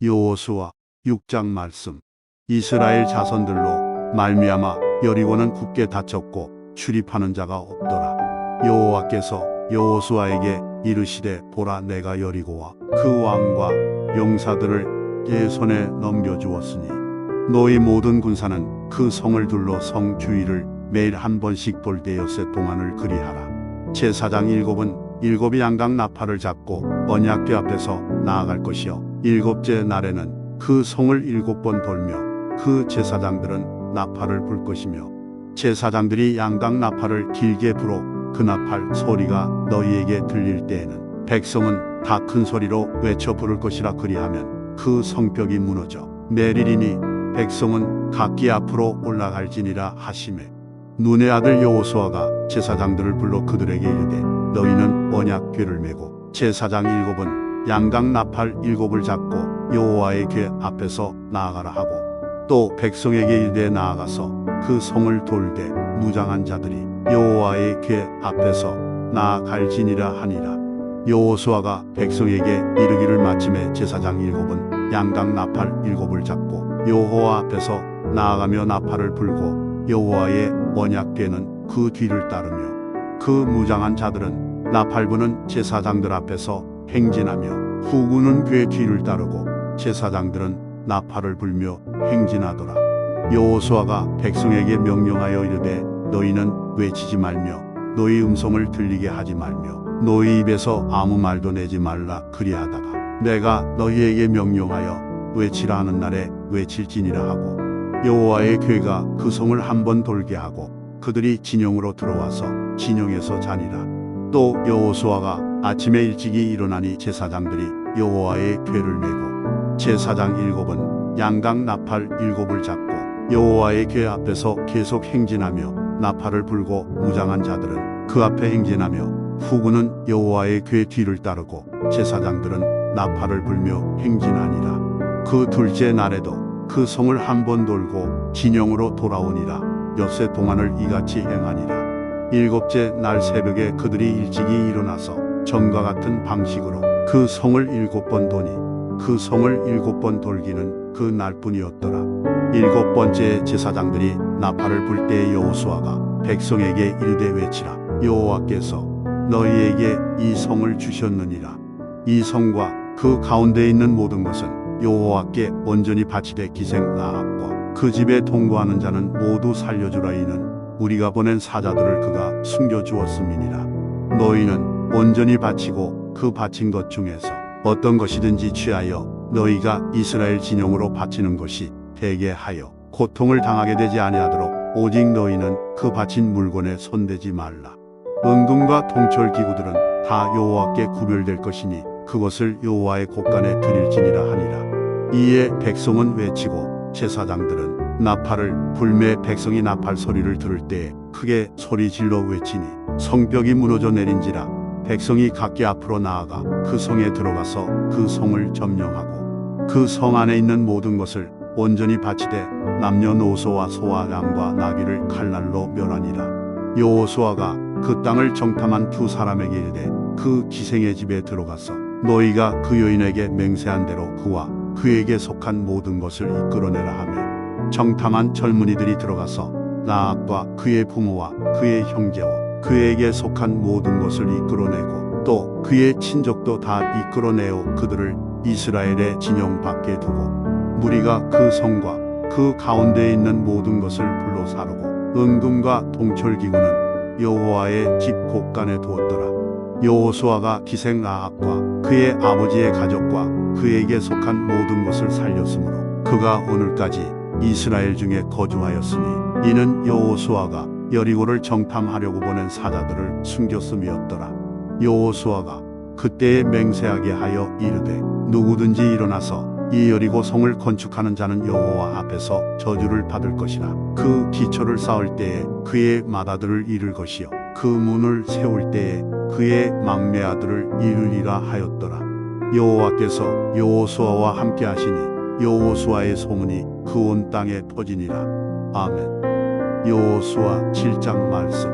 여호수아 6장 말씀. 이스라엘 자손들로 말미암아 여리고는 굳게 닫혔고 출입하는 자가 없더라. 여호와께서 여호수아에게 이르시되 보라, 내가 여리고와 그 왕과 용사들을 내 손에 넘겨주었으니 너희 모든 군사는 그 성을 둘러 성 주위를 매일 한 번씩 돌 때 엿새 동안을 그리하라. 제사장 일곱이 양각 나팔을 잡고 언약궤 앞에서 나아갈 것이요 일곱째 날에는 그 성을 7번 돌며 그 제사장들은 나팔을 불 것이며 제사장들이 양각 나팔을 길게 불어 그 나팔 소리가 너희에게 들릴 때에는 백성은 다 큰 소리로 외쳐 부를 것이라. 그리하면 그 성벽이 무너져 내리리니 백성은 각기 앞으로 올라갈지니라 하시매, 눈의 아들 여호수아가 제사장들을 불러 그들에게 이르되 너희는 언약궤를 메고 제사장 7은 양각 나팔 7을 잡고 여호와의 궤 앞에서 나아가라 하고, 또 백성에게 이르되 나아가서 그 성을 돌되 무장한 자들이 여호와의 궤 앞에서 나아갈지니라 하니라. 여호수아가 백성에게 이르기를 마침에 제사장 7은 양각 나팔 7을 잡고 여호와 앞에서 나아가며 나팔을 불고 여호와의 언약궤는 그 뒤를 따르며 그 무장한 자들은 나팔 부는 제사장들 앞에서 행진하며 후군은 궤 뒤를 따르고 제사장들은 나팔을 불며 행진하더라. 여호수아가 백성에게 명령하여 이르되 너희는 외치지 말며 너희 음성을 들리게 하지 말며 너희 입에서 아무 말도 내지 말라. 그리하다가 내가 너희에게 명령하여 외치라 하는 날에 외칠지니라 하고, 여호와의 궤가 그 성을 한 번 돌게 하고 그들이 진영으로 들어와서 진영에서 자니라. 또 여호수아가 아침에 일찍이 일어나니 제사장들이 여호와의 궤를 메고 제사장 7은 양각 나팔 7을 잡고 여호와의 궤 앞에서 계속 행진하며 나팔을 불고 무장한 자들은 그 앞에 행진하며 후군은 여호와의 궤 뒤를 따르고 제사장들은 나팔을 불며 행진하니라. 그 둘째 날에도 그 성을 한 번 돌고 진영으로 돌아오니라. 엿새 동안을 이같이 행하니라. 일곱째 날 새벽에 그들이 일찍이 일어나서 전과 같은 방식으로 그 성을 7번 도니 그 성을 7번 돌기는 그 날뿐이었더라. 7번째 제사장들이 나팔을 불 때에 여호수아가 백성에게 이르되 외치라. 여호와께서 너희에게 이 성을 주셨느니라. 이 성과 그 가운데 있는 모든 것은 여호와께 온전히 바치되 기생 라합과 그 집에 동거하는 자는 모두 살려주라. 이는 우리가 보낸 사자들을 그가 숨겨주었음이니라. 너희는 온전히 바치고 그 바친 것 중에서 어떤 것이든지 취하여 너희가 이스라엘 진영으로 바치는 것이 되게 하여 고통을 당하게 되지 아니하도록 오직 너희는 그 바친 물건에 손대지 말라. 은금과 동철 기구들은 다 여호와께 구별될 것이니 그것을 여호와의 곳간에 드릴지니라 하니라. 이에 백성은 외치고 제사장들은 나팔을 불매 백성이 나팔 소리를 들을 때에 크게 소리 질러 외치니 성벽이 무너져 내린지라. 백성이 각기 앞으로 나아가 그 성에 들어가서 그 성을 점령하고 그 성 안에 있는 모든 것을 온전히 바치되 남녀노소와 소와 양과 나귀를 칼날로 멸하니라. 여호수아가 그 땅을 정탐한 두 사람에게 이르되 그 기생의 집에 들어가서 너희가 그 여인에게 맹세한 대로 그와 그에게 속한 모든 것을 이끌어내라 하며, 정탐한 젊은이들이 들어가서 라합과 그의 부모와 그의 형제와 그에게 속한 모든 것을 이끌어내고 또 그의 친족도 다 이끌어내어 그들을 이스라엘의 진영 밖에 두고 무리가 그 성과 그 가운데에 있는 모든 것을 불로 사르고 은금과 동철기구는 여호와의 집 곳간에 두었더라. 여호수아가 기생 라합과 그의 아버지의 가족과 그에게 속한 모든 것을 살렸으므로 그가 오늘까지 이스라엘 중에 거주하였으니 이는 여호수아가 여리고를 정탐하려고 보낸 사자들을 숨겼음이었더라. 여호수아가 그때에 맹세하게 하여 이르되 누구든지 일어나서 이 여리고 성을 건축하는 자는 여호와 앞에서 저주를 받을 것이라. 그 기초를 쌓을 때에 그의 맏아들을 이룰 것이요 그 문을 세울 때에 그의 막내 아들을 이루리라 하였더라. 여호와께서 여호수아와 함께 하시니 여호수아의 소문이 그 온 땅에 퍼지니라. 아멘. 여호수아 7장 말씀.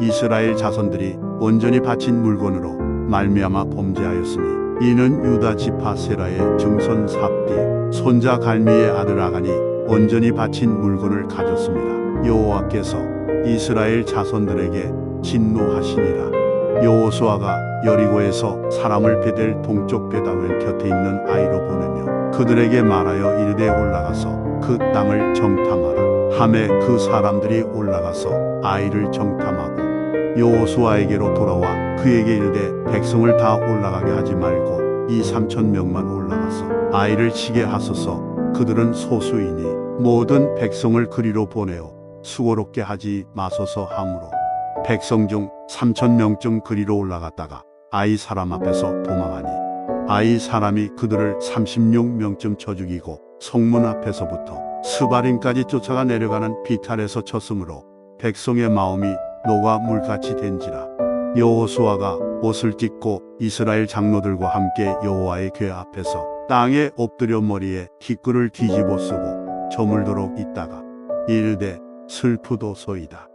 이스라엘 자손들이 온전히 바친 물건으로 말미암아 범죄하였으니 이는 유다 지파 세라의 증손 삽디 손자 갈미의 아들 아간이 온전히 바친 물건을 가졌습니다. 여호와께서 이스라엘 자손들에게 진노하시니라. 여호수아가 여리고에서 사람을 베델 동쪽 베다웬 곁에 있는 아이로 보내며 그들에게 말하여 이르되 올라가서 그 땅을 정탐하라 하매 그 사람들이 올라가서 아이를 정탐하고 여호수아에게로 돌아와 그에게 이르되 백성을 다 올라가게 하지 말고 2~3천명만 올라가서 아이를 치게 하소서. 그들은 소수이니 모든 백성을 그리로 보내어 수고롭게 하지 마소서 하므로 백성 중 3천명쯤 그리로 올라갔다가 아이 사람 앞에서 도망하니 아이 사람이 그들을 36명쯤 쳐 죽이고 성문 앞에서부터 스바림까지 쫓아가 내려가는 비탈에서 쳤으므로 백성의 마음이 녹아 물같이 된지라. 여호수아가 옷을 찢고 이스라엘 장로들과 함께 여호와의 궤 앞에서 땅에 엎드려 머리에 티끌을 뒤집어 쓰고 저물도록 있다가 이르되 슬프도소이다.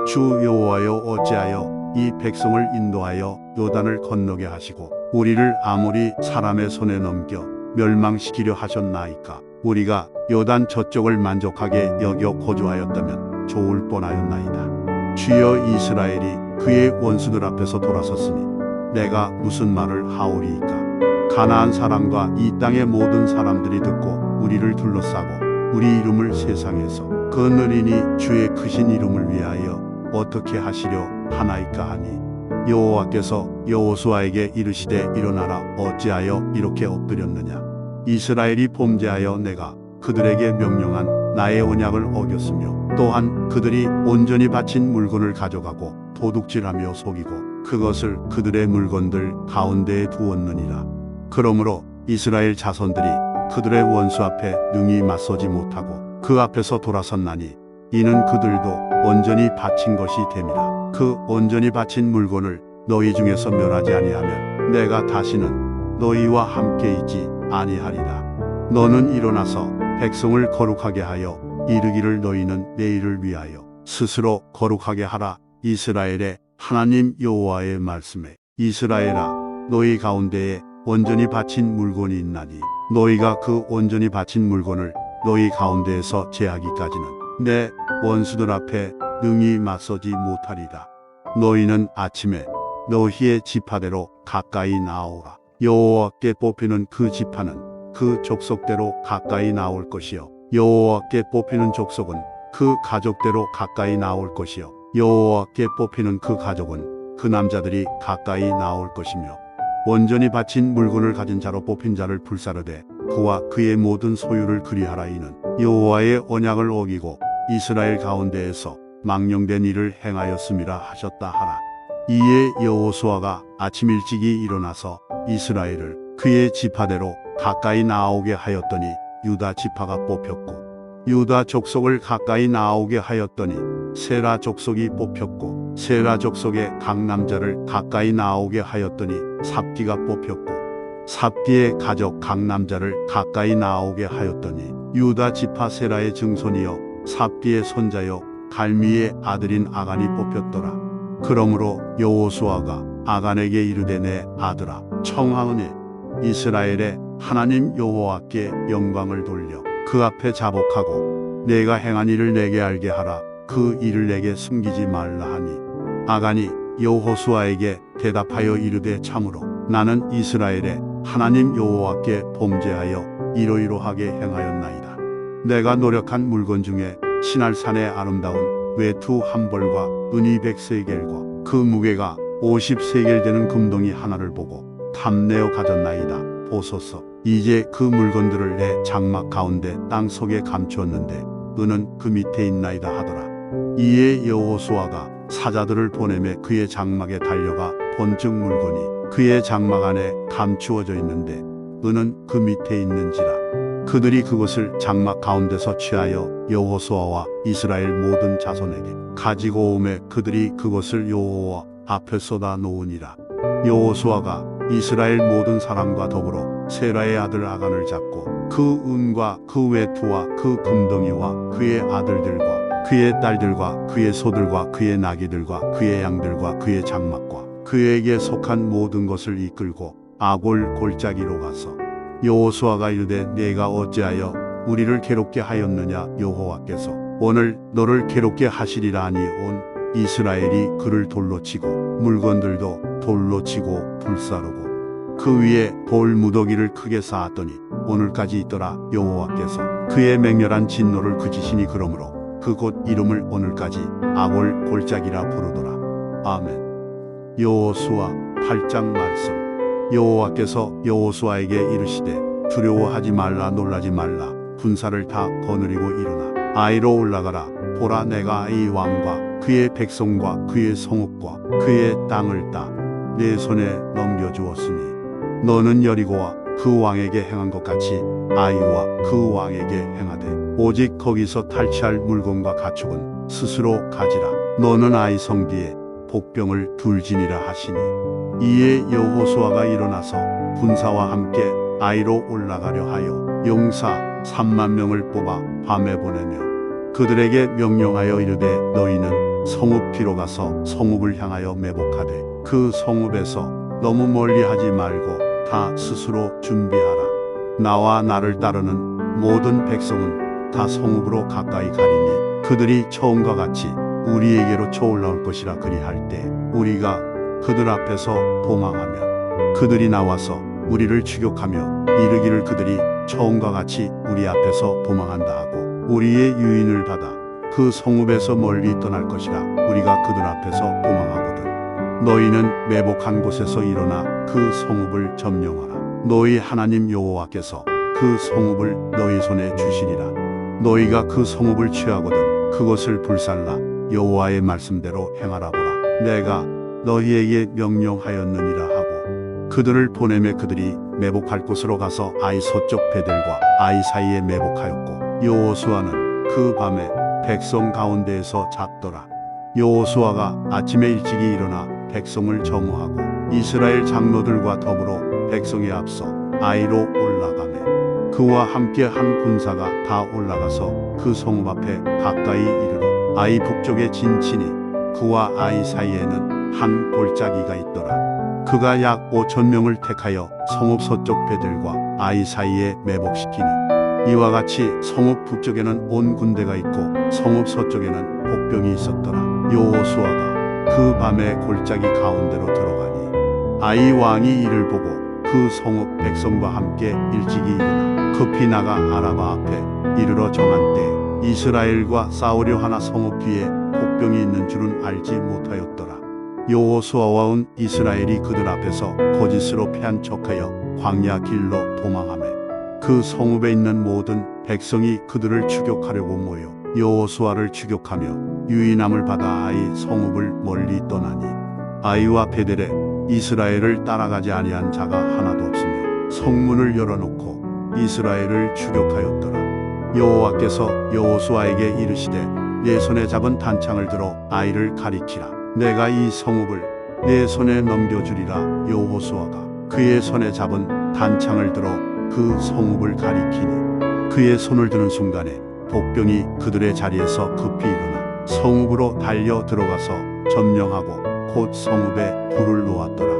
주 여호와여 어찌하여 이 백성을 인도하여 요단을 건너게 하시고 우리를 아모리 사람의 손에 넘겨 멸망시키려 하셨나이까. 우리가 요단 저쪽을 만족하게 여겨 거주하였다면 좋을 뻔하였나이다. 주여 이스라엘이 그의 원수들 앞에서 돌아섰으니 내가 무슨 말을 하오리이까. 가나안 사람과 이 땅의 모든 사람들이 듣고 우리를 둘러싸고 우리 이름을 세상에서 거느리니 주의 크신 이름을 위하여 어떻게 하시려 하나이까 하니 여호와께서 여호수아에게 이르시되 일어나라. 어찌하여 이렇게 엎드렸느냐. 이스라엘이 범죄하여 내가 그들에게 명령한 나의 언약을 어겼으며 또한 그들이 온전히 바친 물건을 가져가고 도둑질하며 속이고 그것을 그들의 물건들 가운데에 두었느니라. 그러므로 이스라엘 자손들이 그들의 원수 앞에 능히 맞서지 못하고 그 앞에서 돌아섰나니 이는 그들도 온전히 바친 것이 됨이라. 그 온전히 바친 물건을 너희 중에서 멸하지 아니하면 내가 다시는 너희와 함께 있지 아니하리라. 너는 일어나서 백성을 거룩하게 하여 이르기를 너희는 내일을 위하여 스스로 거룩하게 하라. 이스라엘의 하나님 여호와의 말씀에 이스라엘아 너희 가운데에 온전히 바친 물건이 있나니 너희가 그 온전히 바친 물건을 너희 가운데에서 제하기까지는 내 원수들 앞에 능히 맞서지 못하리라. 너희는 아침에 너희의 지파대로 가까이 나오라. 여호와께 뽑히는 그 지파는 그 족속대로 가까이 나올 것이요 여호와께 뽑히는 족속은 그 가족대로 가까이 나올 것이요 여호와께 뽑히는 그 가족은 그 남자들이 가까이 나올 것이며 온전히 바친 물건을 가진 자로 뽑힌 자를 불사르되 그와 그의 모든 소유를 그리하라. 이는 여호와의 언약을 어기고 이스라엘 가운데에서 망령된 일을 행하였음이라 하셨다 하라. 이에 여호수아가 아침 일찍이 일어나서 이스라엘을 그의 지파대로 가까이 나오게 하였더니 유다 지파가 뽑혔고 유다 족속을 가까이 나오게 하였더니 세라 족속이 뽑혔고 세라 족속의 각 남자를 가까이 나오게 하였더니 삽디가 뽑혔고 삽디의 가족 각 남자를 가까이 나오게 하였더니 유다 지파 세라의 증손이여 삽디의 손자여 갈미의 아들인 아간이 뽑혔더라. 그러므로 여호수아가 아간에게 이르되 내 아들아 청하오니 이스라엘의 하나님 여호와께 영광을 돌려 그 앞에 자복하고 내가 행한 일을 내게 알게 하라. 그 일을 내게 숨기지 말라 하니 아간이 여호수아에게 대답하여 이르되 참으로 나는 이스라엘의 하나님 여호와께 범죄하여 이러이러하게 행하였나이다. 내가 노력한 물건 중에 시날산의 아름다운 외투 한 벌과 은이 100세겔과 그 무게가 50세겔 되는 금동이 하나를 보고 탐내어 가졌나이다. 보소서 이제 그 물건들을 내 장막 가운데 땅 속에 감추었는데 은은 그 밑에 있나이다 하더라. 이에 여호수아가 사자들을 보내매 그의 장막에 달려가 본즉 물건이 그의 장막 안에 감추어져 있는데 은은 그 밑에 있는지라. 그들이 그것을 장막 가운데서 취하여 여호수아와 이스라엘 모든 자손에게 가지고 오매 그들이 그것을 여호와 앞에 쏟아 놓으니라. 여호수아가 이스라엘 모든 사람과 더불어 세라의 아들 아간을 잡고 그 은과 그 외투와 그 금덩이와 그의 아들들과 그의 딸들과 그의 소들과 그의 나귀들과 그의 양들과 그의 장막과 그에게 속한 모든 것을 이끌고 아골 골짜기로 가서 여호수아가 이르되 내가 어찌하여 우리를 괴롭게 하였느냐. 여호와께서 오늘 너를 괴롭게 하시리라 하니 온 이스라엘이 그를 돌로 치고 물건들도 돌로 치고 불사르고 그 위에 돌 무더기를 크게 쌓았더니 오늘까지 있더라. 여호와께서 그의 맹렬한 진노를 그치시니 그러므로 그곳 이름을 오늘까지 아골 골짜기라 부르더라. 아멘. 여호수아 8장 말씀. 여호와께서 여호수아에게 이르시되 두려워하지 말라 놀라지 말라 군사를 다 거느리고 일어나 아이로 올라가라. 보라 내가 아이 왕과 그의 백성과 그의 성읍과 그의 땅을 따 내 손에 넘겨주었으니 너는 여리고와 그 왕에게 행한 것 같이 아이와 그 왕에게 행하되 오직 거기서 탈취할 물건과 가축은 스스로 가지라. 너는 아이 성뒤에 복병을 둘지니라 하시니 이에 여호수아가 일어나서 군사와 함께 아이로 올라가려 하여 용사 3만 명을 뽑아 밤에 보내며 그들에게 명령하여 이르되 너희는 성읍 뒤로 가서 성읍을 향하여 매복하되 그 성읍에서 너무 멀리 하지 말고 다 스스로 준비하라. 나와 나를 따르는 모든 백성은 다 성읍으로 가까이 가리니 그들이 처음과 같이 우리에게로 쳐올라올 것이라. 그리할 때 우리가 그들 앞에서 도망하면 그들이 나와서 우리를 추격하며 이르기를 그들이 처음과 같이 우리 앞에서 도망한다 하고 우리의 유인을 받아 그 성읍에서 멀리 떠날 것이라. 우리가 그들 앞에서 도망하거든 너희는 매복한 곳에서 일어나 그 성읍을 점령하라. 너희 하나님 여호와께서 그 성읍을 너희 손에 주시리라. 너희가 그 성읍을 취하거든 그것을 불살라 여호와의 말씀대로 행하라. 보라 내가 너희에게 명령하였느니라 하고 그들을 보내매 그들이 매복할 곳으로 가서 아이 서쪽 배들과 아이 사이에 매복하였고 여호수아는 그 밤에 백성 가운데에서 잤더라. 여호수아가 아침에 일찍이 일어나 백성을 정오하고 이스라엘 장로들과 더불어 백성에 앞서 아이로 올라가매 그와 함께 한 군사가 다 올라가서 그 성읍 앞에 가까이 이르러 아이 북쪽에 진치니 그와 아이 사이에는 한 골짜기가 있더라. 그가 약 5천 명을 택하여 성읍 서쪽 배들과 아이 사이에 매복시키니 이와 같이 성읍 북쪽에는 온 군대가 있고 성읍 서쪽에는 복병이 있었더라. 여호수아가 그 밤에 골짜기 가운데로 들어가니 아이 왕이 이를 보고 그 성읍 백성과 함께 일찍이 일어나 급히 나가 아라바 앞에 이르러 정한 때 이스라엘과 싸우려 하나 성읍 뒤에 복병이 있는 줄은 알지 못하였더라. 여호수아와 온 이스라엘이 그들 앞에서 거짓으로 패한 척하여 광야 길로 도망하매 그 성읍에 있는 모든 백성이 그들을 추격하려고 모여 여호수아를 추격하며 유인함을 받아 아이 성읍을 멀리 떠나니 아이와 베델에 이스라엘을 따라가지 아니한 자가 하나도 없으며 성문을 열어놓고 이스라엘을 추격하였더라. 여호와께서 여호수아에게 이르시되 내 손에 잡은 단창을 들어 아이를 가리키라. 내가 이 성읍을 내 손에 넘겨주리라. 여호수아가 그의 손에 잡은 단창을 들어 그 성읍을 가리키니 그의 손을 드는 순간에 복병이 그들의 자리에서 급히 일어나 성읍으로 달려 들어가서 점령하고 곧 성읍에 불을 놓았더라.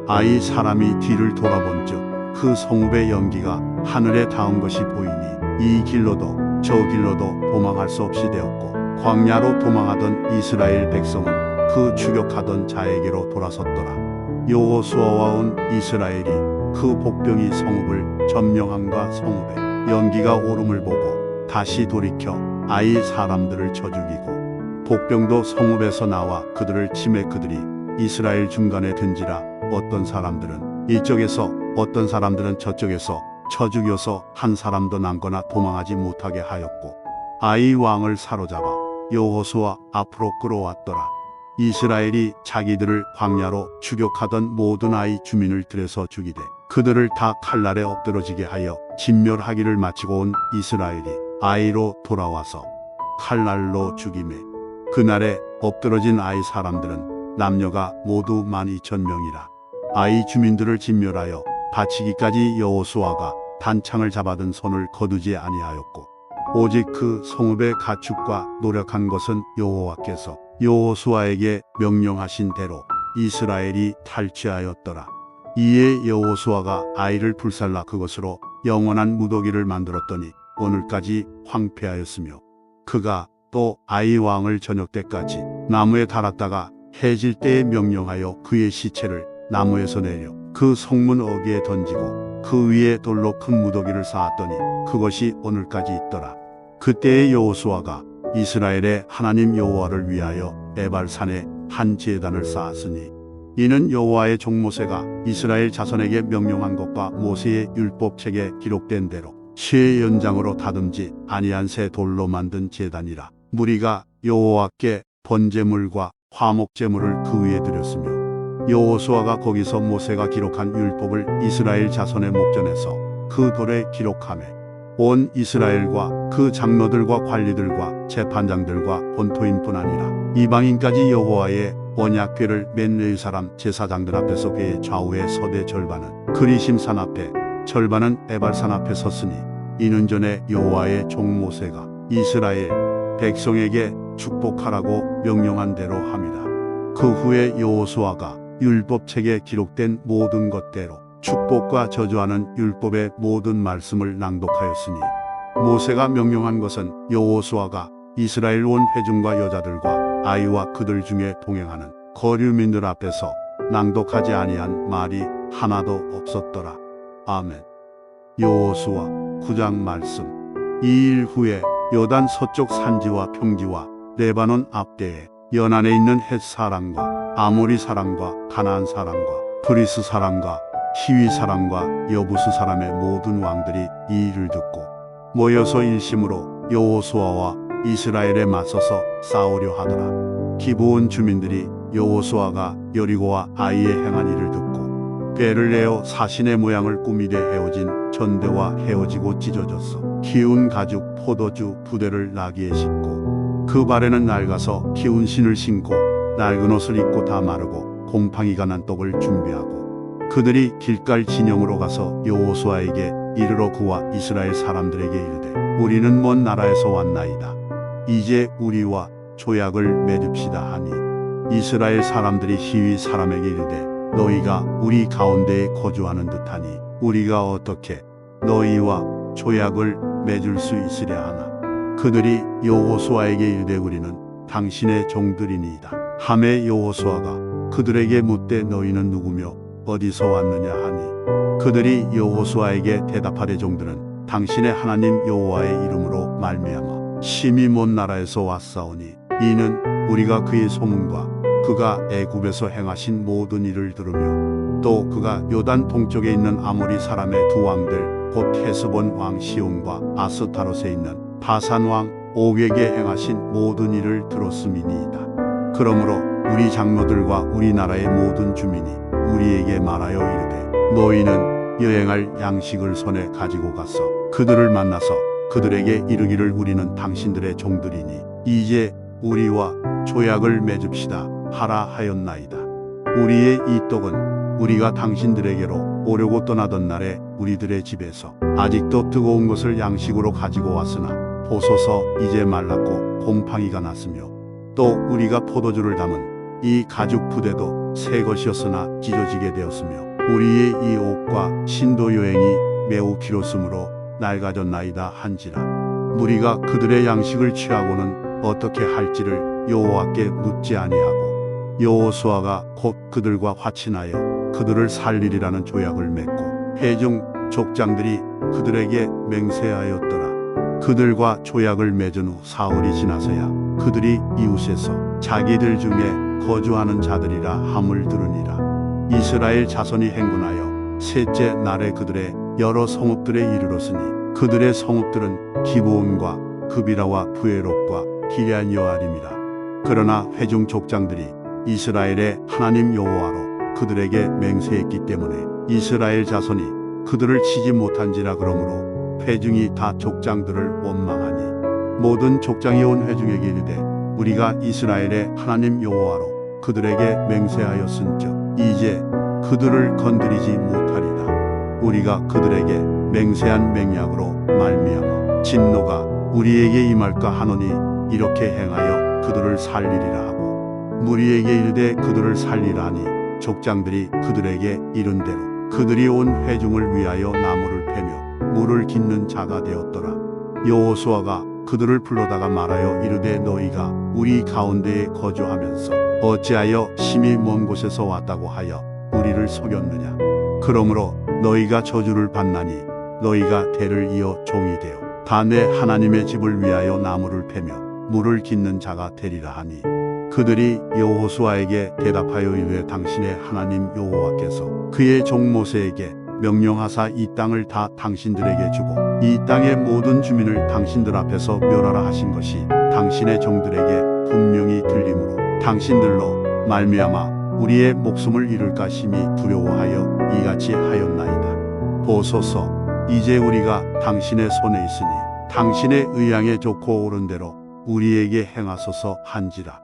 아이 사람이 뒤를 돌아본즉 그 성읍의 연기가 하늘에 닿은 것이 보이니 이 길로도 저 길로도 도망할 수 없이 되었고 광야로 도망하던 이스라엘 백성은 그 추격하던 자에게로 돌아섰더라. 여호수아와 온 이스라엘이 그 복병이 성읍을 점령함과 성읍에 연기가 오름을 보고 다시 돌이켜 아이 사람들을 쳐 죽이고 복병도 성읍에서 나와 그들을 치매 그들이 이스라엘 중간에 든지라. 어떤 사람들은 이쪽에서 어떤 사람들은 저쪽에서 쳐 죽여서 한 사람도 남거나 도망하지 못하게 하였고 아이 왕을 사로잡아 여호수아 앞으로 끌어왔더라. 이스라엘이 자기들을 광야로 추격하던 모든 아이 주민을 들여서 죽이되 그들을 다 칼날에 엎드러지게 하여 진멸하기를 마치고 온 이스라엘이 아이로 돌아와서 칼날로 죽이매 그날에 엎드러진 아이 사람들은 남녀가 모두 12,000명이라. 아이 주민들을 진멸하여 바치기까지 여호수아가 단창을 잡아든 손을 거두지 아니하였고 오직 그 성읍의 가축과 노력한 것은 여호와께서 여호수아에게 명령하신 대로 이스라엘이 탈취하였더라. 이에 여호수아가 아이를 불살라 그것으로 영원한 무더기를 만들었더니 오늘까지 황폐하였으며 그가 또 아이 왕을 저녁 때까지 나무에 달았다가 해질 때에 명령하여 그의 시체를 나무에서 내려 그 성문 어귀에 던지고 그 위에 돌로 큰 무더기를 쌓았더니 그것이 오늘까지 있더라. 그때의 여호수아가 이스라엘의 하나님 여호와를 위하여 에발산에 한 제단을 쌓았으니 이는 여호와의 종 모세가 이스라엘 자손에게 명령한 것과 모세의 율법책에 기록된 대로 쇠 연장으로 다듬지 아니한 새 돌로 만든 제단이라. 무리가 여호와께 번제물과 화목제물을 그 위에 드렸으며 여호수아가 거기서 모세가 기록한 율법을 이스라엘 자손의 목전에서 그 돌에 기록하매 온 이스라엘과 그 장로들과 관리들과 재판장들과 본토인뿐 아니라 이방인까지 여호와의 언약궤를 맨 레위 사람 제사장들 앞에서 그의 좌우에 서되 절반은 그리심산 앞에 절반은 에발산 앞에 섰으니 이는 전에 여호와의 종 모세가 이스라엘 백성에게 축복하라고 명령한 대로 함이라. 그 후에 여호수아가 율법책에 기록된 모든 것대로 축복과 저주하는 율법의 모든 말씀을 낭독하였으니 모세가 명령한 것은 여호수아가 이스라엘 온 회중과 여자들과 아이와 그들 중에 동행하는 거류민들 앞에서 낭독하지 아니한 말이 하나도 없었더라. 아멘. 여호수아 9장 말씀. 이 일 후에 요단 서쪽 산지와 평지와 레바논 앞대에 연안에 있는 헷 사람과 아모리 사람과 가나안 사람과 브리스 사람과 히위 사람과 여부스 사람의 모든 왕들이 이 일을 듣고 모여서 일심으로 여호수아와 이스라엘에 맞서서 싸우려 하더라. 기브온 주민들이 여호수아가 여리고와 아이에 행한 일을 듣고 궤를 내어 사신의 모양을 꾸미되 헤어진 전대와 헤어지고 찢어졌어. 기운 가죽 포도주 부대를 나귀에 싣고 그 발에는 낡아서 기운 신을 신고 낡은 옷을 입고 다 마르고 곰팡이가 난 떡을 준비하고 그들이 길갈 진영으로 가서 여호수아에게 이르러 그와 이스라엘 사람들에게 이르되 우리는 먼 나라에서 왔나이다. 이제 우리와 조약을 맺읍시다 하니 이스라엘 사람들이 히위 사람에게 이르되 너희가 우리 가운데에 거주하는 듯하니 우리가 어떻게 너희와 조약을 맺을 수 있으랴 하나. 그들이 여호수아에게 이르되 우리는 당신의 종들이니이다 하매 여호수아가 그들에게 묻되 너희는 누구며 어디서 왔느냐 하니 그들이 여호수아에게 대답하되 종들은 당신의 하나님 여호와의 이름으로 말미암아 심히 먼 나라에서 왔사오니 이는 우리가 그의 소문과 그가 애굽에서 행하신 모든 일을 들으며 또 그가 요단 동쪽에 있는 아모리 사람의 두 왕들 곧 헤스본 왕 시온과 아스타롯에 있는 바산 왕 옥에게 행하신 모든 일을 들었음이니이다. 그러므로 우리 장로들과 우리나라의 모든 주민이 우리에게 말하여 이르되 너희는 여행할 양식을 손에 가지고 가서 그들을 만나서 그들에게 이르기를 우리는 당신들의 종들이니 이제 우리와 조약을 맺읍시다 하라 하였나이다. 우리의 이 떡은 우리가 당신들에게로 오려고 떠나던 날에 우리들의 집에서 아직도 뜨거운 것을 양식으로 가지고 왔으나 보소서 이제 말랐고 곰팡이가 났으며 또 우리가 포도주를 담은 이 가죽 부대도 새 것이었으나 찢어지게 되었으며 우리의 이 옷과 신도 여행이 매우 길었으므로 낡아졌나이다 한지라. 무리가 그들의 양식을 취하고는 어떻게 할지를 여호와께 묻지 아니하고 여호수아가 곧 그들과 화친하여 그들을 살리리라는 조약을 맺고 회중 족장들이 그들에게 맹세하였더라. 그들과 조약을 맺은 후 사흘이 지나서야 그들이 이웃에서 자기들 중에 거주하는 자들이라 함을 들으니라. 이스라엘 자손이 행군하여 셋째 날에 그들의 여러 성읍들에 이르렀으니 그들의 성읍들은 기브온과 그비라와 부에롯과 기럇 여아림이라. 그러나 회중 족장들이 이스라엘의 하나님 여호와로 그들에게 맹세했기 때문에 이스라엘 자손이 그들을 치지 못한지라. 그러므로 회중이 다 족장들을 원망하니 모든 족장이 온 회중에게 이르되 우리가 이스라엘의 하나님 여호와로 그들에게 맹세하였은즉 이제 그들을 건드리지 못하리라. 우리가 그들에게 맹세한 맹약으로 말미암아 진노가 우리에게 임할까 하노니 이렇게 행하여 그들을 살리리라 하고 무리에게 이르되 그들을 살리라니 족장들이 그들에게 이른대로 그들이 온 회중을 위하여 나무를 패며 물을 깃는 자가 되었더라. 여호수아가 그들을 불러다가 말하여 이르되 너희가 우리 가운데에 거주하면서 어찌하여 심히 먼 곳에서 왔다고 하여 우리를 속였느냐. 그러므로 너희가 저주를 받나니 너희가 대를 이어 종이 되어 다 내 하나님의 집을 위하여 나무를 패며 물을 깃는 자가 되리라 하니 그들이 여호수아에게 대답하여 이르되 당신의 하나님 여호와께서 그의 종 모세에게 명령하사 이 땅을 다 당신들에게 주고 이 땅의 모든 주민을 당신들 앞에서 멸하라 하신 것이 당신의 종들에게 분명히 들리므로 당신들로 말미암아 우리의 목숨을 잃을까 심히 두려워하여 이같이 하였나이다. 보소서, 이제 우리가 당신의 손에 있으니 당신의 의향에 좋고 옳은 대로 우리에게 행하소서 한지라.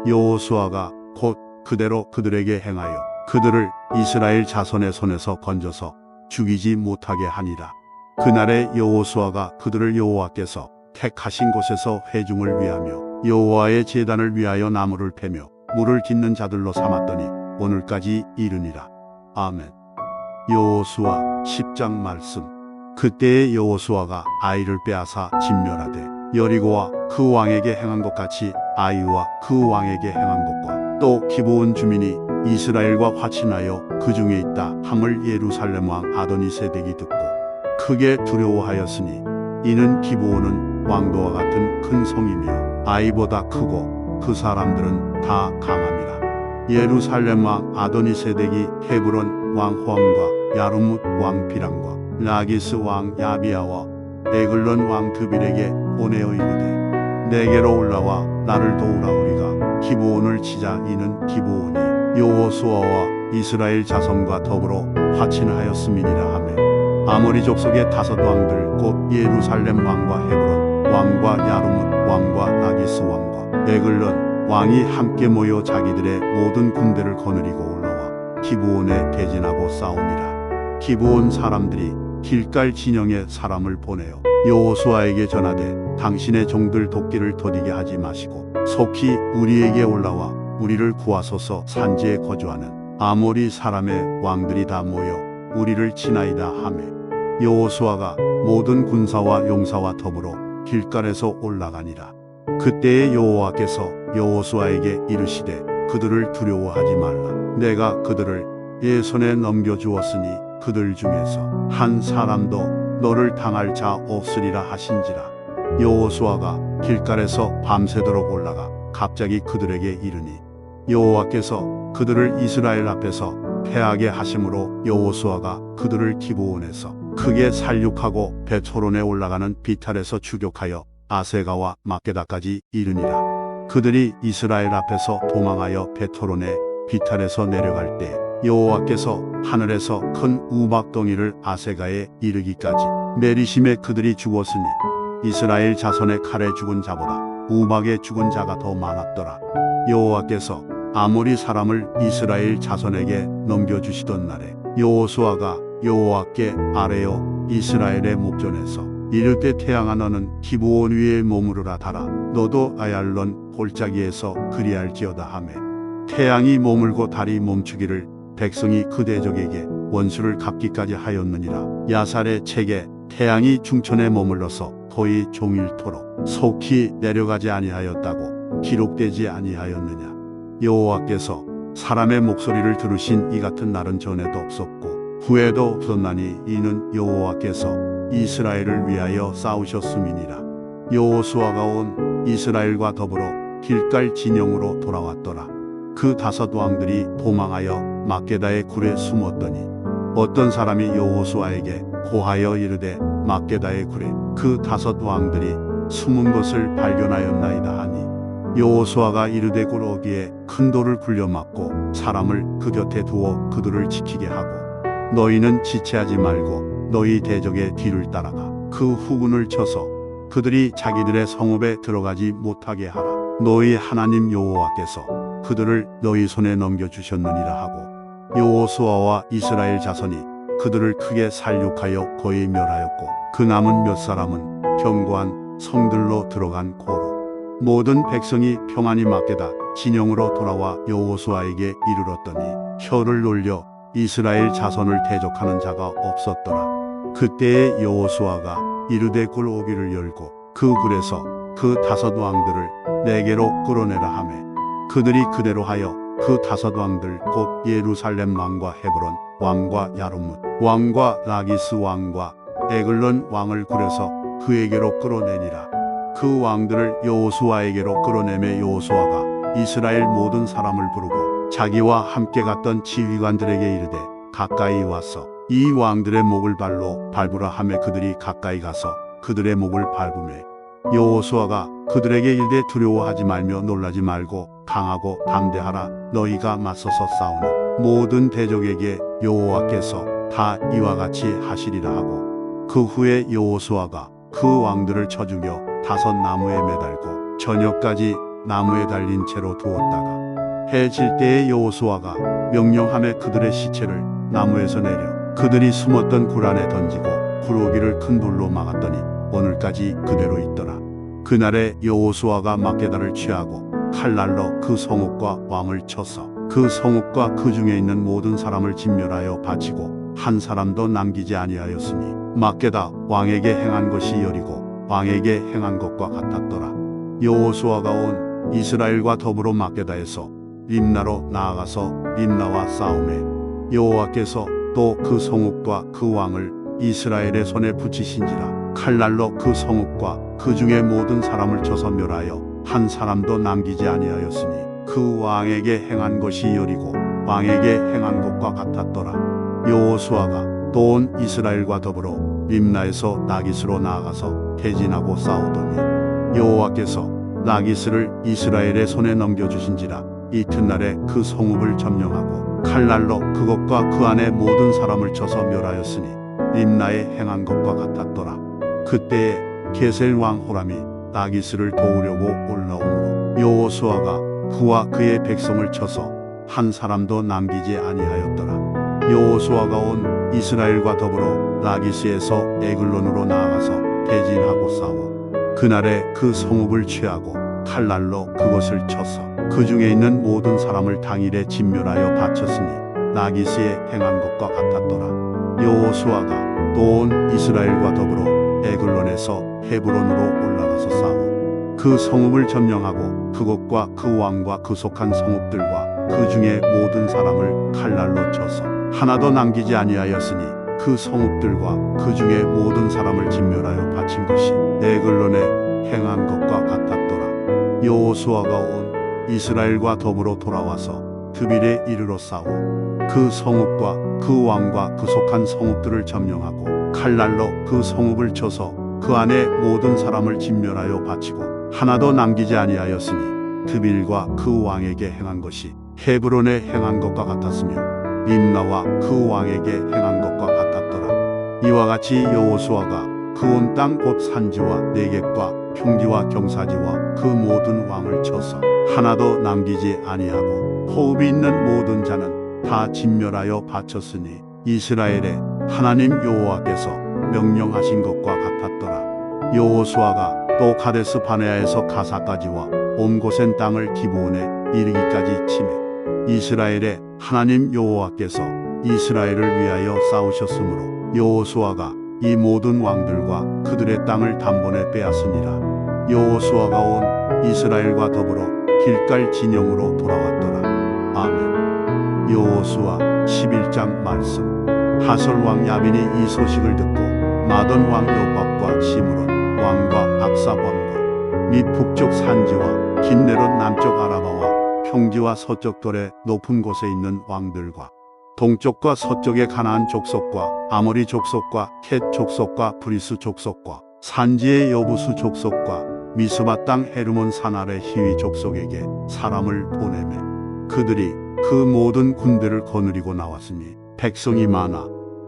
여호수아가 곧 그대로 그들에게 행하여 그들을 이스라엘 자손의 손에서 건져서 죽이지 못하게 하니라. 그날에 여호수아가 그들을 여호와께서 택하신 곳에서 회중을 위하며 여호와의 제단을 위하여 나무를 패며 물을 깃는 자들로 삼았더니 오늘까지 이르니라. 아멘. 여호수아 10장 말씀. 그때에 여호수아가 아이를 빼앗아 진멸하되 여리고와 그 왕에게 행한 것 같이 아이와 그 왕에게 행한 것과 또 기브온 주민이 이스라엘과 화친하여 그 중에 있다 함을 예루살렘 왕 아도니세덱이 듣고 크게 두려워하였으니 이는 기브온은 왕도와 같은 큰 성이며 아이보다 크고 그 사람들은 다 강함이라. 예루살렘 왕 아도니세덱이 헤브론 왕 호함과 야르뭇 왕 비람과 라기스 왕 야비아와 에글론 왕 드빌에게 보내어 이르되 내게로 올라와 나를 도우라. 우리가 기브온을 치자. 이는 기브온이 여호수아와 이스라엘 자손과 더불어 화친하였음이니라 하매 아모리 족속의 5 왕들 곧 예루살렘 왕과 헤브론 왕과 야르뭇 왕과 라기스 왕과 에글론 왕이 함께 모여 자기들의 모든 군대를 거느리고 올라와 기브온에 대진하고 싸우니라. 기브온 사람들이 길갈 진영에 사람을 보내어 여호수아에게 전하되 당신의 종들 돕기를 더디게 하지 마시고 속히 우리에게 올라와 우리를 구하소서. 산지에 거주하는 아모리 사람의 왕들이 다 모여 우리를 치나이다 하매 여호수아가 모든 군사와 용사와 더불어 길갈에서 올라가니라. 그때에 여호와께서 여호수아에게 이르시되 그들을 두려워하지 말라. 내가 그들을 내 손에 넘겨주었으니 그들 중에서 한 사람도 너를 당할 자 없으리라 하신지라. 여호수아가 길갈에서 밤새도록 올라가 갑자기 그들에게 이르니 여호와께서 그들을 이스라엘 앞에서 패하게 하심으로 여호수아가 그들을 기브온에서 크게 살육하고 벳호론에 올라가는 비탈에서 추격하여 아세가와 막게다까지 이르니라. 그들이 이스라엘 앞에서 도망하여 벳호론에 비탈에서 내려갈 때 여호와께서 하늘에서 큰 우박덩이를 아세가에 이르기까지 내리심에 그들이 죽었으니 이스라엘 자손의 칼에 죽은 자보다 우박에 죽은 자가 더 많았더라. 여호와께서 아모리 사람을 이스라엘 자손에게 넘겨주시던 날에 여호수아가 여호와께 아뢰어 이스라엘의 목전에서 이르되 태양아 너는 기브온 위에 머무르라 하라. 너도 아얄론 골짜기에서 그리할지어다 하매 태양이 머물고 달이 멈추기를 백성이 그 대적에게 원수를 갚기까지 하였느니라. 야살의 책에 태양이 중천에 머물러서 거의 종일토록 속히 내려가지 아니하였다고 기록되지 아니하였느냐. 여호와께서 사람의 목소리를 들으신 이 같은 날은 전에도 없었고 후에도 없었나니 이는 여호와께서 이스라엘을 위하여 싸우셨음이니라. 여호수아가 온 이스라엘과 더불어 길갈 진영으로 돌아왔더라. 그 5 왕들이 도망하여 막게다의 굴에 숨었더니 어떤 사람이 여호수아에게 고하여 이르되 막게다의 굴에 그 5 왕들이 숨은 것을 발견하였나이다 하니 여호수아가 이르되 굴 큰 돌을 굴려 막고 사람을 그 곁에 두어 그들을 지키게 하고 너희는 지체하지 말고 너희 대적의 뒤를 따라가 그 후군을 쳐서 그들이 자기들의 성읍에 들어가지 못하게 하라. 너희 하나님 여호와께서 그들을 너희 손에 넘겨주셨느니라 하고 여호수아와 이스라엘 자손이 그들을 크게 살육하여 거의 멸하였고 그 남은 몇 사람은 견고한 성들로 들어간 고로 모든 백성이 평안히 막게다 진영으로 돌아와 여호수아에게 이르렀더니 혀를 놀려 이스라엘 자손을 대적하는 자가 없었더라. 그때에 여호수아가 이르되 굴 오기를 열고 그 굴에서 그 5 왕들을 내게로 끌어내라 하매 그들이 그대로 하여 그 5 왕들 곧 예루살렘 왕과 헤브론 왕과 야르뭇 왕과 라기스 왕과 에글론 왕을 굴에서 그에게로 끌어내니라. 그 왕들을 여호수아에게로 끌어내매 여호수아가 이스라엘 모든 사람을 부르고 자기와 함께 갔던 지휘관들에게 이르되 가까이 와서 이 왕들의 목을 발로 밟으라 하매 그들이 가까이 가서 그들의 목을 밟으매 여호수아가 그들에게 이르되 두려워하지 말며 놀라지 말고 강하고 담대하라. 너희가 맞서서 싸우는 모든 대적에게 여호와께서 다 이와 같이 하시리라 하고 그 후에 여호수아가 그 왕들을 쳐 죽여 5 나무에 매달고 저녁까지 나무에 달린 채로 두었다가 해 질 때에 여호수아가 명령하며 그들의 시체를 나무에서 내려 그들이 숨었던 굴 안에 던지고 굴오기를 큰 돌로 막았더니 오늘까지 그대로 있더라. 그날에 여호수아가 막게다를 취하고 칼날로 그 성읍과 왕을 쳐서 그 성읍과 그 중에 있는 모든 사람을 진멸하여 바치고 한 사람도 남기지 아니하였으니 막게다 왕에게 행한 것이 여리고 왕에게 행한 것과 같았더라. 여호수아가 온 이스라엘과 더불어 막게다에서 림나로 나아가서 림나와 싸우매 여호와께서 또 그 성읍과 그 왕을 이스라엘의 손에 붙이신지라. 칼날로 그 성읍과 그 중에 모든 사람을 쳐서 멸하여 한 사람도 남기지 아니하였으니 그 왕에게 행한 것이 여리고 왕에게 행한 것과 같았더라. 여호수아가 또 온 이스라엘과 더불어 림나에서 라기스로 나아가서 대진하고 싸우더니 여호와께서 라기스를 이스라엘의 손에 넘겨주신지라. 이튿날에 그 성읍을 점령하고 칼날로 그것과 그 안에 모든 사람을 쳐서 멸하였으니 림나에 행한 것과 같았더라. 그때에 게셀 왕 호람이 라기스를 도우려고 올라오므로 여호수아가 그와 그의 백성을 쳐서 한 사람도 남기지 아니하였더라. 여호수아가 온 이스라엘과 더불어 라기스에서 에글론으로 나아가서 대진하고 싸워 그날에 그 성읍을 취하고 칼날로 그것을 쳐서 그 중에 있는 모든 사람을 당일에 진멸하여 바쳤으니 라기스에 행한 것과 같았더라. 여호수아가 또 온 이스라엘과 더불어 에글론에서 헤브론으로 올라가서 싸워 그 성읍을 점령하고 그것과 그 왕과 그 속한 성읍들과 그 중에 모든 사람을 칼날로 쳐서 하나도 남기지 아니하였으니 그 성읍들과 그 중에 모든 사람을 진멸하여 바친 것이 에글론에 행한 것과 같았더라. 여호수아가 온 이스라엘과 더불어 돌아와서 드빌에 이르러 싸워 그 성읍과 그 왕과 그 속한 성읍들을 점령하고 칼날로 그 성읍을 쳐서 그 안에 모든 사람을 진멸하여 바치고 하나도 남기지 아니하였으니 드빌과 그 왕에게 행한 것이 헤브론에 행한 것과 같았으며 림나와 그 왕에게 행한 것과 같았더라. 이와 같이 여호수아가 그 온 땅 곧 산지와 내겝과 평지와 경사지와 그 모든 왕을 쳐서 하나도 남기지 아니하고 호흡이 있는 모든 자는 다 진멸하여 바쳤으니 이스라엘의 하나님 여호와께서 명령하신 것과 같았더라. 여호수아가 또 가데스 바네아에서 가사까지와 온 고센 땅을 기브온에 이르기까지 치매 이스라엘의 하나님 여호와께서 이스라엘을 위하여 싸우셨으므로 여호수아가 이 모든 왕들과 그들의 땅을 단번에 빼앗으니라. 여호수아가 온 이스라엘과 더불어 길갈 진영으로 돌아왔더라. 아멘. 여호수아 11장 말씀. 하솔 왕 야빈이 이 소식을 듣고 마돈 왕 요밥과 시므론 왕과 악삽 왕과 및 북쪽 산지와 긴네롯 남쪽 아라바와 평지와 서쪽 돌의 높은 곳에 있는 왕들과 동쪽과 서쪽의 가나안 족속과 아모리 족속과 켓 족속과 브리스 족속과 산지의 여부수 족속과 미스바 땅 헤르몬 산 아래 히위 족속에게 사람을 보내매 그들이 그 모든 군대를 거느리고 나왔으니 백성이 많아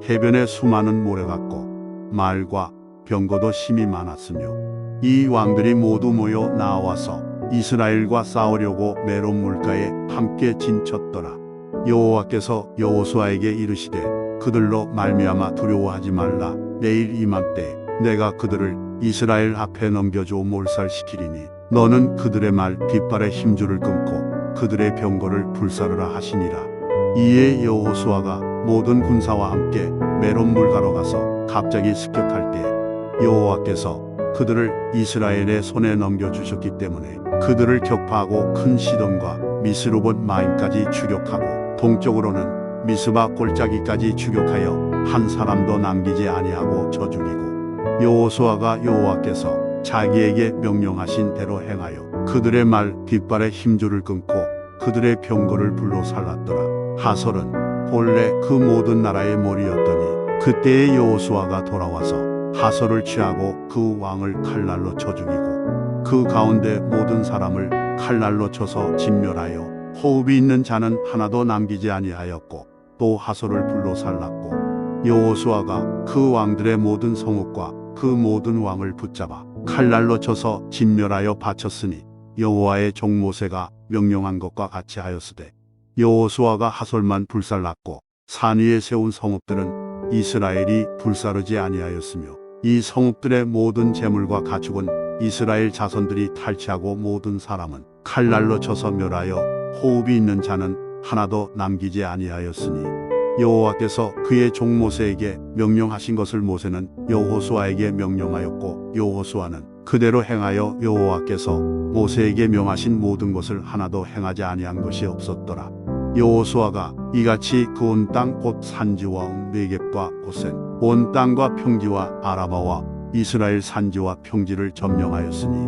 해변에 수많은 모래 같고 말과 병거도 심히 많았으며 이 왕들이 모두 모여 나와서 이스라엘과 싸우려고 메론 물가에 함께 진쳤더라. 여호와께서 여호수아에게 이르시되 그들로 말미암아 두려워하지 말라. 내일 이맘때 내가 그들을 이스라엘 앞에 넘겨줘 몰살시키리니 너는 그들의 말 빗발의 힘줄을 끊고 그들의 병거를 불사르라 하시니라. 이에 여호수아가 모든 군사와 함께 메론 물가로 가서 갑자기 습격할 때 여호와께서 그들을 이스라엘의 손에 넘겨주셨기 때문에 그들을 격파하고 큰 시돈과 미스로봇 마임까지 추격하고 동쪽으로는 미스바 골짜기까지 추격하여 한 사람도 남기지 아니하고 쳐 죽이고 여호수아가 여호와께서 자기에게 명령하신 대로 행하여 그들의 말 뒷발의 힘줄을 끊고 그들의 병거를 불로 살랐더라. 하솔은 본래 그 모든 나라의 몰이었더니 그때의 여호수아가 돌아와서 하솔을 취하고 그 왕을 칼날로 쳐 죽이고 그 가운데 모든 사람을 칼날로 쳐서 진멸하여 호흡이 있는 자는 하나도 남기지 아니하였고 또 하솔을 불로 살랐고 여호수아가 그 왕들의 모든 성읍과 그 모든 왕을 붙잡아 칼날로 쳐서 진멸하여 바쳤으니 여호와의 종 모세가 명령한 것과 같이 하였으되 여호수아가 하솔만 불살랐고 산 위에 세운 성읍들은 이스라엘이 불사르지 아니하였으며 이 성읍들의 모든 재물과 가축은 이스라엘 자손들이 탈취하고 모든 사람은 칼날로 쳐서 멸하여 호흡이 있는 자는 하나도 남기지 아니하였으니 여호와께서 그의 종 모세에게 명령하신 것을 모세는 여호수아에게 명령하였고 여호수아는 그대로 행하여 여호와께서 모세에게 명하신 모든 것을 하나도 행하지 아니한 것이 없었더라. 여호수아가 이같이 그 온 땅 곧 산지와 네겝과 고센 온 땅과 평지와 아라바와 이스라엘 산지와 평지를 점령하였으니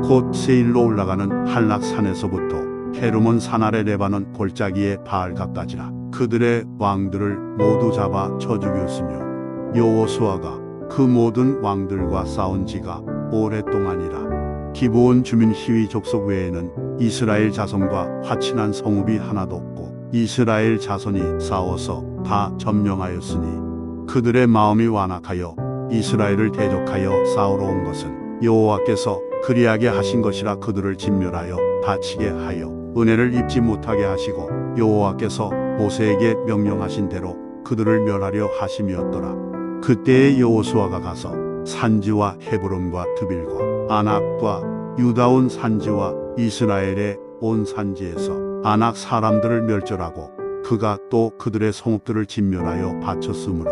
곧 세일로 올라가는 한락산에서부터 헤르몬 산 아래 레바논 골짜기의 바알가까지라. 그들의 왕들을 모두 잡아 쳐 죽였으며 여호수아가 그 모든 왕들과 싸운 지가 오랫동안이라. 기브온 주민 히위 족속 외에는 이스라엘 자손과 화친한 성읍이 하나도 없고 이스라엘 자손이 싸워서 다 점령하였으니 그들의 마음이 완악하여 이스라엘을 대적하여 싸우러 온 것은 여호와께서 그리하게 하신 것이라. 그들을 진멸하여 다치게 하여 은혜를 입지 못하게 하시고 여호와께서 모세에게 명령하신 대로 그들을 멸하려 하심이었더라. 그때에 여호수아가 가서 산지와 헤브론과 드빌과 아낙과 유다 온 산지와 이스라엘의 온 산지에서 아낙 사람들을 멸절하고 그가 또 그들의 성읍들을 진멸하여 바쳤으므로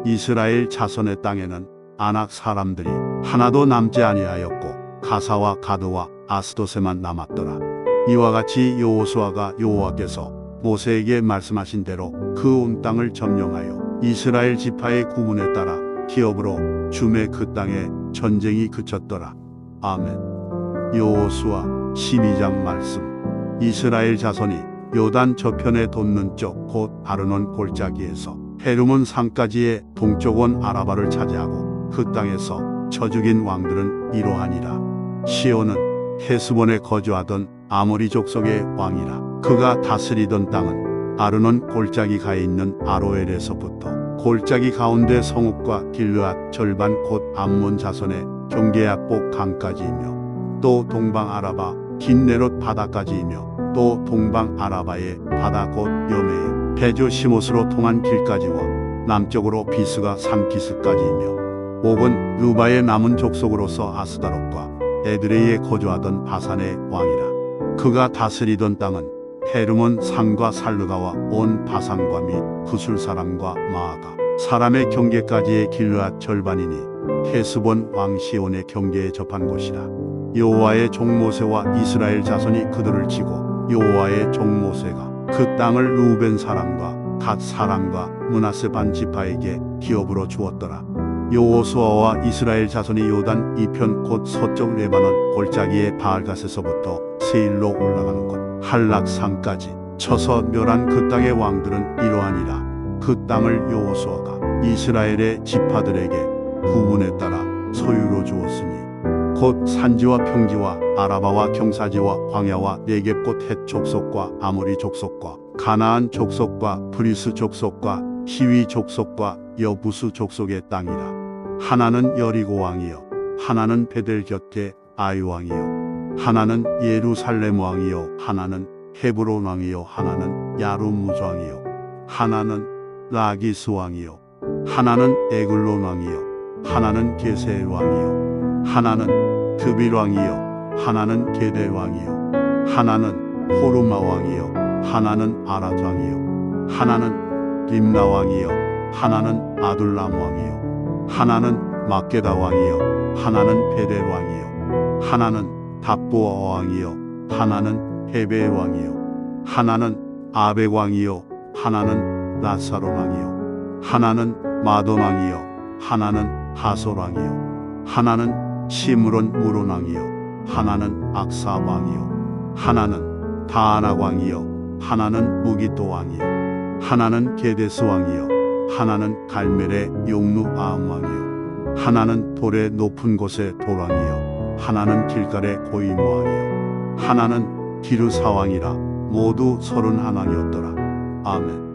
이스라엘 자손의 땅에는 아낙 사람들이 하나도 남지 아니하였고 가사와 가드와 아스도세만 남았더라. 이와 같이 여호수아가 여호와께서 모세에게 말씀하신 대로 그 온 땅을 점령하여 이스라엘 지파의 구분에 따라 기업으로 줌의 그 땅에 전쟁이 그쳤더라. 아멘. 여호수아 12장 말씀. 이스라엘 자손이 요단 저편에 돋는 쪽 곧 아르논 골짜기에서 헤르몬 산까지의 동쪽 원 아라바를 차지하고 그 땅에서 쳐 죽인 왕들은 이러하니라. 시온은 헤스본에 거주하던 아모리 족속의 왕이라. 그가 다스리던 땅은 아르논 골짜기 가에 있는 아로엘에서부터 골짜기 가운데 성읍과 길르앗 절반 곧 암몬 자손의 경계야복 강까지이며 또 동방 아라바 긴네롯 바다까지이며 또 동방 아라바의 바다 곧 여메에 베조 시못으로 통한 길까지와 남쪽으로 비스가 산기스까지이며 옥은 루바의 남은 족속으로서 아스다롯과 에드레이에 거주하던 바산의 왕이라. 그가 다스리던 땅은 헤르몬 산과 살르가와 온 바산과 및 구술 사람과 마아가 사람의 경계까지의 길르앗 절반이니 헤스본 왕 시온의 경계에 접한 곳이라. 여호와의 종 모세와 이스라엘 자손이 그들을 치고 여호와의 종 모세가 그 땅을 루벤 사람과 갓 사람과 므낫세 반 지파에게 기업으로 주었더라. 여호수아와 이스라엘 자손이 요단 이편 곧 서쪽 레바논 골짜기의 바알갓에서부터 세일로 올라가는 곳 한락산까지 쳐서 멸한 그 땅의 왕들은 이러하니라. 그 땅을 여호수아가 이스라엘의 지파들에게 구분에 따라 소유로 주었으니 곧 산지와 평지와 아라바와 경사지와 광야와 네겝 곧 헷 족속과 아모리 족속과 가나안 족속과 브리스 족속과 히위 족속과 여부스 족속의 땅이라. 하나는 여리고 왕이요 하나는 베델 곁에 아이 왕이요 하나는 예루살렘 왕이요 하나는 헤브론 왕이요 하나는 야루무즈 왕이요 하나는 라기스 왕이요 하나는 에글론 왕이요 하나는 게셀 왕이요 하나는 드빌 왕이요 하나는 게델 왕이요 하나는 호르마 왕이요 하나는 아랏 왕이요 하나는 림나 왕이요 하나는 아둘람 왕이요 하나는 막게다 왕이요 하나는 베델 왕이요 하나는 답보아 왕이요 하나는 헤벨 왕이요 하나는 아벡 왕이요 하나는 라사론 왕이요 하나는 마돈 왕이요 하나는 하솔 왕이요 하나는 시므론 무론 왕이요 하나는 악사 왕이요 하나는 다아낙 왕이요 하나는 무기또 왕이요 하나는 게데스 왕이요 하나는 갈멜의 용루 아함 왕이요 하나는 돌의 높은 곳의 돌왕이요 하나는 길갈의 고임 왕이요 하나는 기르사 왕이라 모두 31왕이었더라. 아멘.